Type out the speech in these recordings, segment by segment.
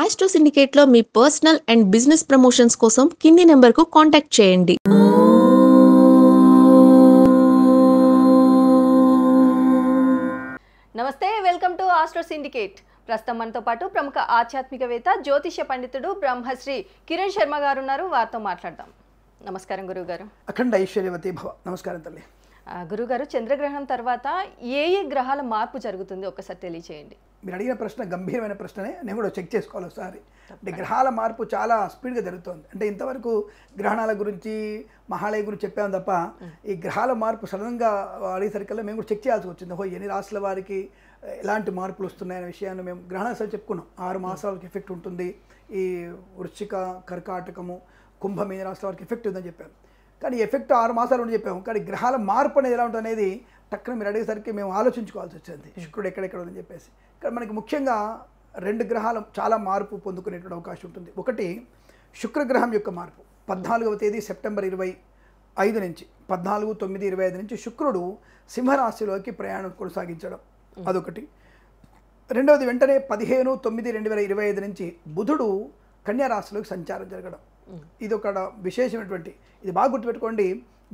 Astro సిండికేట్లో మీ personal and business promotions కోసం కింది నెంబర్కు కాంటాక్ట్ చేయండి. నమస్తే, వెల్కమ్ టు ఆస్ట్రో సిండికేట్. ప్రస్తుతం మనతో పాటు ప్రముఖ ఆధ్యాత్మికవేత్త జ్యోతిష పండితుడు బ్రహ్మశ్రీ కిరణ్ శర్మ గారు ఉన్నారు. వారితో మాట్లాడదాం. నమస్కారం గురువు గారు. అఖండ ఐశ్వర్యవతి భవ. నమస్కారం తల్లి. గురుగారు, చంద్రగ్రహణం తర్వాత ఏ గ్రహాల మార్పు జరుగుతుంది ఒకసారి తెలియచేయండి. మీరు అడిగిన ప్రశ్న గంభీరమైన ప్రశ్ననే. నేను కూడా చెక్ చేసుకోవాలి ఒకసారి. అంటే గ్రహాల మార్పు చాలా స్పీడ్గా జరుగుతుంది. అంటే ఇంతవరకు గ్రహణాల గురించి మహాలయ గురించి చెప్పాము తప్ప ఈ గ్రహాల మార్పు సడన్గా అడిగేసరికల్లా మేము కూడా చెక్ చేయాల్సి వచ్చింది. ఎన్ని రాష్ట్రాల వారికి ఎలాంటి మార్పులు వస్తున్నాయనే విషయాన్ని మేము గ్రహణాలు చెప్పుకున్నాం. 6 మాసాలకి ఎఫెక్ట్ ఉంటుంది. ఈ వృశ్చిక, కర్కాటకము, కుంభ, మీన రాష్ట్రాల వారికి ఎఫెక్ట్ ఉందని చెప్పాము. కానీ ఎఫెక్ట్ 6 మాసాలు ఉండి చెప్పాము. కానీ గ్రహాల మార్పు అనేది ఎలా ఉంటుంది అనేది టక్కున మీరు అడిగేసరికి మేము ఆలోచించుకోవాల్సి వచ్చింది. శుక్రుడు ఎక్కడెక్కడ ఉందని చెప్పేసి. ఇక్కడ మనకి ముఖ్యంగా 2 గ్రహాలు చాలా మార్పు పొందుకునేటువంటి అవకాశం ఉంటుంది. ఒకటి శుక్రగ్రహం యొక్క మార్పు. 14వ తేదీ సెప్టెంబర్ 25 నుంచి 14/9/25 నుంచి శుక్రుడు సింహరాశిలోకి ప్రయాణం కొనసాగించడం అదొకటి. రెండవది వెంటనే 15/9/2025 నుంచి బుధుడు కన్యా రాశిలోకి సంచారం జరగడం. ఇది ఒక విశేషమైనటువంటి, ఇది బాగా గుర్తుపెట్టుకోండి.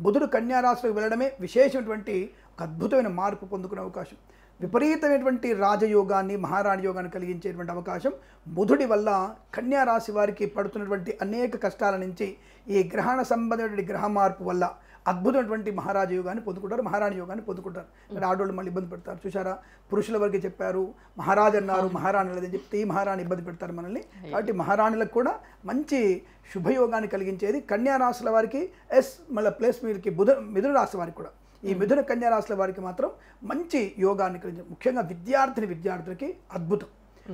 బుధుడు కన్యా రాశిలోకి వెళ్ళడమే విశేషమైనటువంటి ఒక అద్భుతమైన మార్పు పొందుకునే అవకాశం. విపరీతమైనటువంటి రాజయోగాన్ని, మహారాణి యోగాన్ని కలిగించేటువంటి అవకాశం బుధుడి వల్ల కన్యా రాశి వారికి పడుతున్నటువంటి అనేక కష్టాల నుంచి ఈ గ్రహణ సంబంధమైనటువంటి గ్రహ మార్పు వల్ల అద్భుతమైనటువంటి మహారాజ యోగాన్ని పొందుకుంటారు, మహారాణి యోగాన్ని పొందుకుంటారు. ఇక్కడ ఆడవాళ్ళు మళ్ళీ ఇబ్బంది పెడతారు. చూసారా, పురుషుల వరకు చెప్పారు, మహారాజు అన్నారు, మహారాణి లేదని చెప్తే ఈ మహారాణి ఇబ్బంది పెడతారు మనల్ని. కాబట్టి మహారాణులకు కూడా మంచి శుభయోగాన్ని కలిగించేది కన్యా రాశుల వారికి. మళ్ళీ ప్లస్ వీరికి మిథున రాశి వారికి కూడా, ఈ మిథున కన్యా రాశుల వారికి మాత్రం మంచి యోగాన్ని కలిగించే, ముఖ్యంగా విద్యార్థులకి అద్భుతం.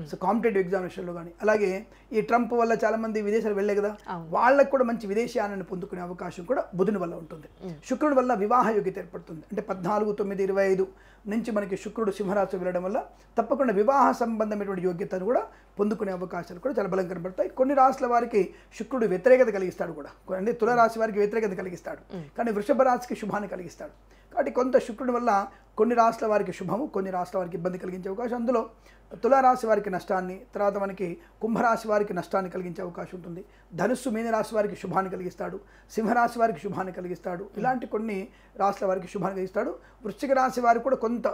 సో కాంపిటేటివ్ ఎగ్జామినేషన్లో కానీ, అలాగే ఈ ట్రంప్ వల్ల చాలామంది విదేశాలు వెళ్ళే కదా, వాళ్ళకు కూడా మంచి విదేశీయాన్ని పొందుకునే అవకాశం కూడా బుధుని వల్ల ఉంటుంది. శుక్రుడి వల్ల వివాహ యోగ్యత ఏర్పడుతుంది. అంటే 14/9/25 నుంచి మనకి శుక్రుడు సింహరాశి వెళ్ళడం వల్ల తప్పకుండా వివాహ సంబంధమైనటువంటి యోగ్యతను కూడా పొందుకునే అవకాశాలు కూడా చాలా బలంగా కనబడతాయి. కొన్ని రాశుల వారికి శుక్రుడు వ్యతిరేకత కలిగిస్తాడు కూడా. అంటే తులారాశి వారికి వ్యతిరేకత కలిగిస్తాడు, కానీ వృషభ రాశికి శుభాన్ని కలిగిస్తాడు. కాబట్టి కొంత శుక్రుడి వల్ల కొన్ని రాశుల వారికి శుభము, కొన్ని రాశుల వారికి ఇబ్బంది కలిగించే అవకాశం. అందులో తులారాశి వారికి నష్టాన్ని, తర్వాత మనకి కుంభరాశి వారికి నష్టాన్ని కలిగించే అవకాశం ఉంటుంది. ధనుస్సు, మీన రాశి వారికి శుభాన్ని కలిగిస్తాడు, సింహరాశి వారికి శుభాన్ని కలిగిస్తాడు. ఇలాంటి కొన్ని రాశుల వారికి శుభాన్ని కలిగిస్తాడు. వృశ్చిక రాశి వారికి కూడా కొంత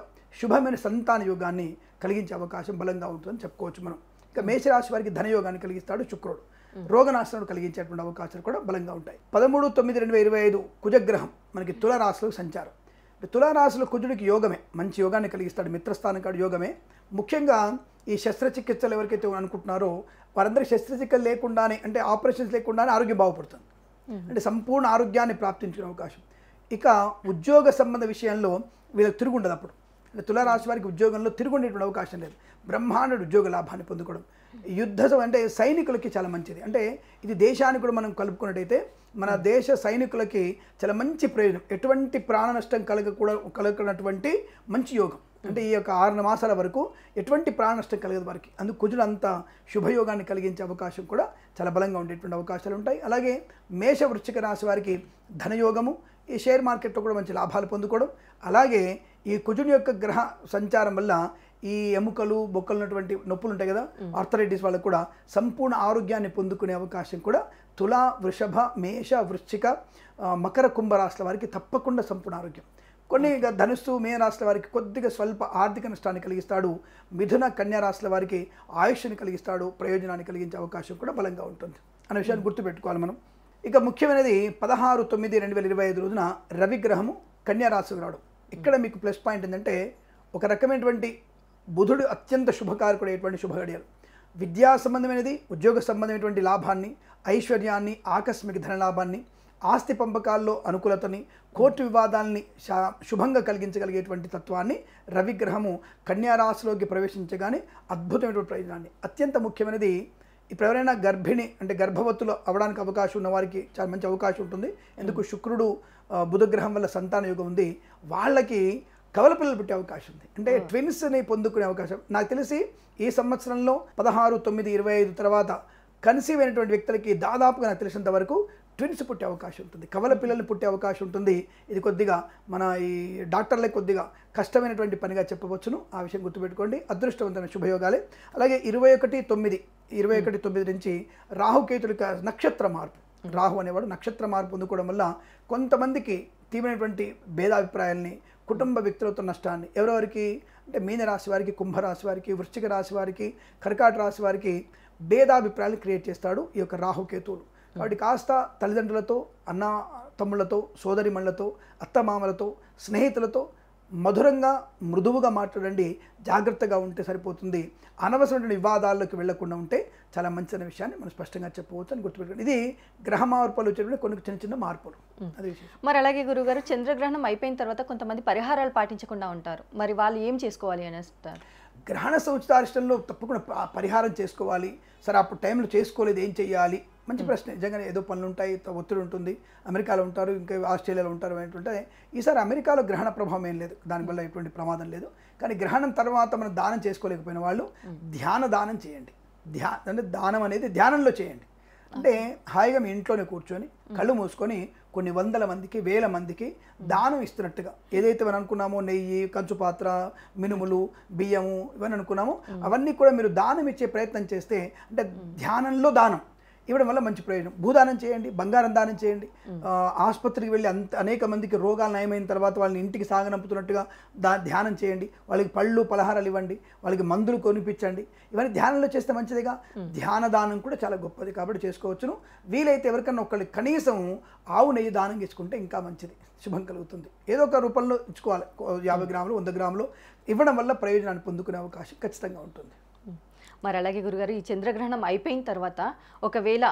శుభమైన సంతాన యోగాన్ని కలిగించే అవకాశం బలంగా ఉంటుందని చెప్పుకోవచ్చు మనం. ఇక మేషరాశి వారికి ధనయోగాన్ని కలిగిస్తాడు శుక్రుడు. రోగనాశనం కలిగించేటువంటి అవకాశాలు కూడా బలంగా ఉంటాయి. 13/9/2025 కుజగ్రహం మనకి తులారాశిలో సంచారం. తులారాశిలో కుజుడికి యోగమే, మంచి యోగాన్ని కలిగిస్తాడు. మిత్రస్థానం కాడు యోగమే. ముఖ్యంగా ఈ శస్త్రచికిత్సలు ఎవరికైతే అనుకుంటున్నారో వారందరికీ శస్త్రచికిత్సలు లేకుండానే, అంటే ఆపరేషన్స్ లేకుండానే ఆరోగ్యం బాగుపడుతుంది. అంటే సంపూర్ణ ఆరోగ్యాన్ని ప్రాప్తించుకునే అవకాశం. ఇక ఉద్యోగ సంబంధ విషయంలో వీళ్ళకి తిరుగుండదు. అప్పుడు అంటే తులారాశి వారికి ఉద్యోగంలో తిరుగుండేటువంటి అవకాశం లేదు. బ్రహ్మాండ ఉద్యోగ లాభాన్ని పొందుకోవడం. అంటే సైనికులకి చాలా మంచిది. అంటే ఇది దేశానికి కూడా మనం కలుపుకున్నట్టయితే మన దేశ సైనికులకి చాలా మంచి ప్రయోజనం. ఎటువంటి ప్రాణ నష్టం కలగనటువంటి మంచి యోగం. అంటే ఈ యొక్క 6 మాసాల వరకు ఎటువంటి ప్రాణ నష్టం కలగదు వారికి. అందుకు కుజుడు అంత శుభయోగాన్ని కలిగించే అవకాశం కూడా చాలా బలంగా ఉండేటువంటి అవకాశాలు ఉంటాయి. అలాగే మేష వృశ్చిక రాశి వారికి ధనయోగము, ఈ షేర్ మార్కెట్లో కూడా మంచి లాభాలు పొందుకోవడం. అలాగే ఈ కుజుని యొక్క గ్రహ సంచారం వల్ల ఈ ఎముకలు, బొక్కలు ఉన్నటువంటి నొప్పులు ఉంటాయి కదా, ఆర్థరైటిస్ వాళ్ళకు కూడా సంపూర్ణ ఆరోగ్యాన్ని పొందుకునే అవకాశం కూడా తులా, వృషభ, మేష, వృశ్చిక, మకర, కుంభ రాశుల వారికి తప్పకుండా సంపూర్ణ ఆరోగ్యం. కొన్ని ధనుస్సు, మీన రాశుల వారికి కొద్దిగా స్వల్ప ఆర్థిక నష్టాన్ని కలిగిస్తాడు. మిథున, కన్యా రాశుల వారికి ఆయుష్ని కలిగిస్తాడు, ప్రయోజనాన్ని కలిగించే అవకాశం కూడా బలంగా ఉంటుంది అనే విషయాన్ని గుర్తుపెట్టుకోవాలి మనం. ఇక ముఖ్యమైనది 16/9/2025 రోజున రవిగ్రహము కన్యా రాశికి రావడం. ఇక్కడ మీకు ప్లస్ పాయింట్ ఏంటంటే ఒక రకమైనటువంటి బుధుడు అత్యంత శుభకారకుడైనటువంటి శుభగడియలు. విద్యా సంబంధమైనది, ఉద్యోగ సంబంధమైనటువంటి లాభాన్ని, ఐశ్వర్యాన్ని, ఆకస్మిక ధనలాభాన్ని, ఆస్తి పంపకాల్లో అనుకూలతని, కోర్టు వివాదాలని శుభంగా కలిగించగలిగేటువంటి తత్వాన్ని రవిగ్రహము కన్యా రాశిలోకి ప్రవేశించగానే అద్భుతమైనటువంటి ప్రయోజనాన్ని. అత్యంత ముఖ్యమైనది, ఇప్పుడు ఎవరైనా గర్భిణి అంటే గర్భవతులు అవ్వడానికి అవకాశం ఉన్న వారికి చాలా మంచి అవకాశం ఉంటుంది. ఎందుకు శుక్రుడు బుధగ్రహం వల్ల సంతాన యోగం ఉంది. వాళ్ళకి కవల పిల్లలు పుట్టే అవకాశం ఉంది. అంటే ట్విన్స్ని పొందుకునే అవకాశం. నాకు తెలిసి ఈ సంవత్సరంలో 16/9/25 తర్వాత కన్సీవ్ అయినటువంటి వ్యక్తులకి దాదాపుగా నాకు తెలిసినంత వరకు ట్విన్స్ పుట్టే అవకాశం ఉంటుంది, కవల పిల్లల్ని పుట్టే అవకాశం ఉంటుంది. ఇది కొద్దిగా మన ఈ డాక్టర్లకు కొద్దిగా కష్టమైనటువంటి పనిగా చెప్పవచ్చును. ఆ విషయం గుర్తుపెట్టుకోండి. అదృష్టవంతమైన శుభయోగాలే. అలాగే 21/9 నుంచి రాహుకేతుల నక్షత్ర మార్పు, రాహు అనేవాడు నక్షత్ర మార్పు పొందుకోవడం వల్ల కొంతమందికి తీవ్రమైనటువంటి భేదాభిప్రాయాల్ని, కుటుంబ వ్యక్తులతో నష్టాన్ని, ఎవరెవరికి అంటే మీనరాశి వారికి, కుంభరాశి వారికి, వృశ్చిక రాశి వారికి, కర్కాటక రాశి వారికి భేదాభిప్రాయాలు క్రియేట్ చేస్తాడు ఈ యొక్క రాహుకేతువులు. కాబట్టి కాస్త తల్లిదండ్రులతో, అన్న తమ్ముళ్లతో, సోదరిమణులతో, అత్తమామలతో, స్నేహితులతో మధురంగా మృదువుగా మాట్లాడండి. జాగ్రత్తగా ఉంటే సరిపోతుంది. అనవసరమైన వివాదాల్లోకి వెళ్లకుండా ఉంటే చాలా మంచి అనే విషయాన్ని మనం స్పష్టంగా చెప్పవచ్చు అని గుర్తుపెట్టుకోండి. ఇది గ్రహ మార్పులు వచ్చేటువంటి కొన్ని చిన్న చిన్న మార్పులు, అది విశేషం. మరి అలాగే గురుగారు, చంద్రగ్రహణం అయిపోయిన తర్వాత కొంతమంది పరిహారాలు పాటించకుండా ఉంటారు, మరి వాళ్ళు ఏం చేసుకోవాలి అని అంటారు? గ్రహణ సంవత్సరారిష్టంలో తప్పకుండా పరిహారం చేసుకోవాలి. సరే అప్పుడు టైంలో చేసుకోలేదు, ఏం చెయ్యాలి? మంచి ప్రశ్న. నిజంగానే ఏదో పనులు ఉంటాయి, ఒత్తిడి ఉంటుంది, అమెరికాలో ఉంటారు, ఇంకా ఆస్ట్రేలియాలో ఉంటారు ఏంటంటే ఈసారి అమెరికాలో గ్రహణ ప్రభావం ఏం లేదు, దానివల్ల ఎటువంటి ప్రమాదం లేదు. కానీ గ్రహణం తర్వాత మనం దానం చేసుకోలేకపోయిన వాళ్ళు ధ్యాన దానం చేయండి. అంటే దానం అనేది ధ్యానంలో చేయండి. అంటే హాయిగా మీ ఇంట్లోనే కూర్చొని కళ్ళు మూసుకొని కొన్ని వందల మందికి, వేల మందికి దానం ఇస్తున్నట్టుగా, ఏదైతే మనం అనుకున్నామో నెయ్యి, కంచు పాత్ర, మినుములు, బియ్యము ఇవన్నీ అనుకున్నామో అవన్నీ కూడా మీరు దానం ఇచ్చే ప్రయత్నం చేస్తే, అంటే ధ్యానంలో దానం ఇవ్వడం వల్ల మంచి ప్రయోజనం. భూదానం చేయండి, బంగారం దానం చేయండి. ఆసుపత్రికి వెళ్ళి అనేక మందికి రోగాలు నయమైన తర్వాత వాళ్ళని ఇంటికి సాగనంపుతున్నట్టుగా ధ్యానం చేయండి. వాళ్ళకి పళ్ళు పలహారాలు ఇవ్వండి, వాళ్ళకి మందులు కొనిపించండి. ఇవన్నీ ధ్యానంలో చేస్తే మంచిదిగా. ధ్యాన దానం కూడా చాలా గొప్పది, కాబట్టి చేసుకోవచ్చును. వీలైతే ఎవరికన్నా ఒకళ్ళకి కనీసం ఆవు నెయ్యి దానం చేసుకుంటే ఇంకా మంచిది, శుభం కలుగుతుంది. ఏదో ఒక రూపంలో ఇచ్చుకోవాలి. 50 గ్రాములు, 100 గ్రాములు ఇవ్వడం వల్ల ప్రయోజనాన్ని పొందుకునే అవకాశం ఖచ్చితంగా ఉంటుంది. మరి అలాగే గురుగారు, ఈ చంద్రగ్రహణం అయిపోయిన తర్వాత ఒకవేళ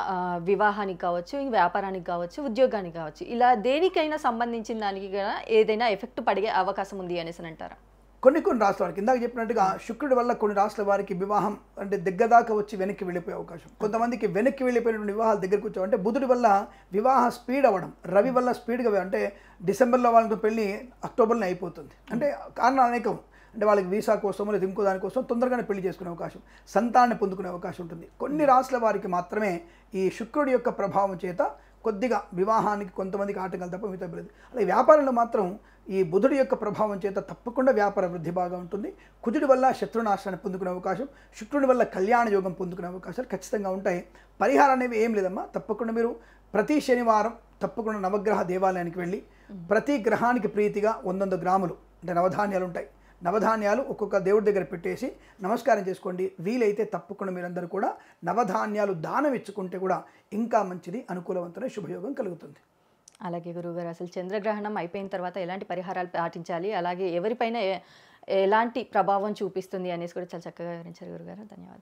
వివాహానికి కావచ్చు, వ్యాపారానికి కావచ్చు, ఉద్యోగానికి కావచ్చు, ఇలా దేనికైనా సంబంధించిన దానికి ఏదైనా ఎఫెక్ట్ పడే అవకాశం ఉంది అనేసి అంటారా? కొన్ని రాష్ట్రాల వారికి ఇందాక చెప్పినట్టుగా శుక్రుడి వల్ల కొన్ని రాష్ట్రాల వారికి వివాహం అంటే దగ్గర దాకా వచ్చి వెనక్కి వెళ్ళిపోయే అవకాశం, కొంతమందికి వెనక్కి వెళ్ళిపోయినటువంటి వివాహాలు దగ్గరకు వచ్చావు. అంటే బుధుడి వల్ల వివాహ స్పీడ్ అవ్వడం, రవి వల్ల స్పీడ్గా, అంటే డిసెంబర్లో వాళ్ళకి పెళ్ళి అక్టోబర్లో అయిపోతుంది. అంటే కారణాలు అనేకం. అంటే వాళ్ళకి వీసా కోసమో లేదా ఇంకో దానికోసం తొందరగానే పెళ్లి చేసుకునే అవకాశం, సంతానాన్ని పొందుకునే అవకాశం ఉంటుంది. కొన్ని రాష్ట్రాల వారికి మాత్రమే ఈ శుక్రుడి యొక్క ప్రభావం చేత కొద్దిగా వివాహానికి కొంతమందికి ఆటంకాలు తప్ప మిగతా లేదు. అలాగే వ్యాపారంలో మాత్రం ఈ బుధుడి యొక్క ప్రభావం చేత తప్పకుండా వ్యాపార వృద్ధి బాగా ఉంటుంది. కుజుడి వల్ల శత్రునాశనాన్ని పొందుకునే అవకాశం, శుక్రుడి వల్ల కళ్యాణ యోగం పొందుకునే అవకాశాలు ఖచ్చితంగా ఉంటాయి. పరిహారం అనేవి ఏం లేదమ్మా. తప్పకుండా మీరు ప్రతి శనివారం తప్పకుండా నవగ్రహ దేవాలయానికి వెళ్ళి ప్రతి గ్రహానికి ప్రీతిగా 100 గ్రాములు అంటే నవధాన్యాలు ఉంటాయి, నవధాన్యాలు ఒక్కొక్క దేవుడి దగ్గర పెట్టేసి నమస్కారం చేసుకోండి. వీలైతే తప్పకుండా మీరందరూ కూడా నవధాన్యాలు దానం ఇచ్చుకుంటే కూడా ఇంకా మంచిది, అనుకూలవంతమైన శుభయోగం కలుగుతుంది. అలాగే గురువుగారు, అసలు చంద్రగ్రహణం అయిపోయిన తర్వాత ఎలాంటి పరిహారాలు పాటించాలి, అలాగే ఎవరిపైన ఎలాంటి ప్రభావం చూపిస్తుంది అనేసి కూడా చాలా చక్కగా వివరించారు గురుగారు. ధన్యవాదాలు.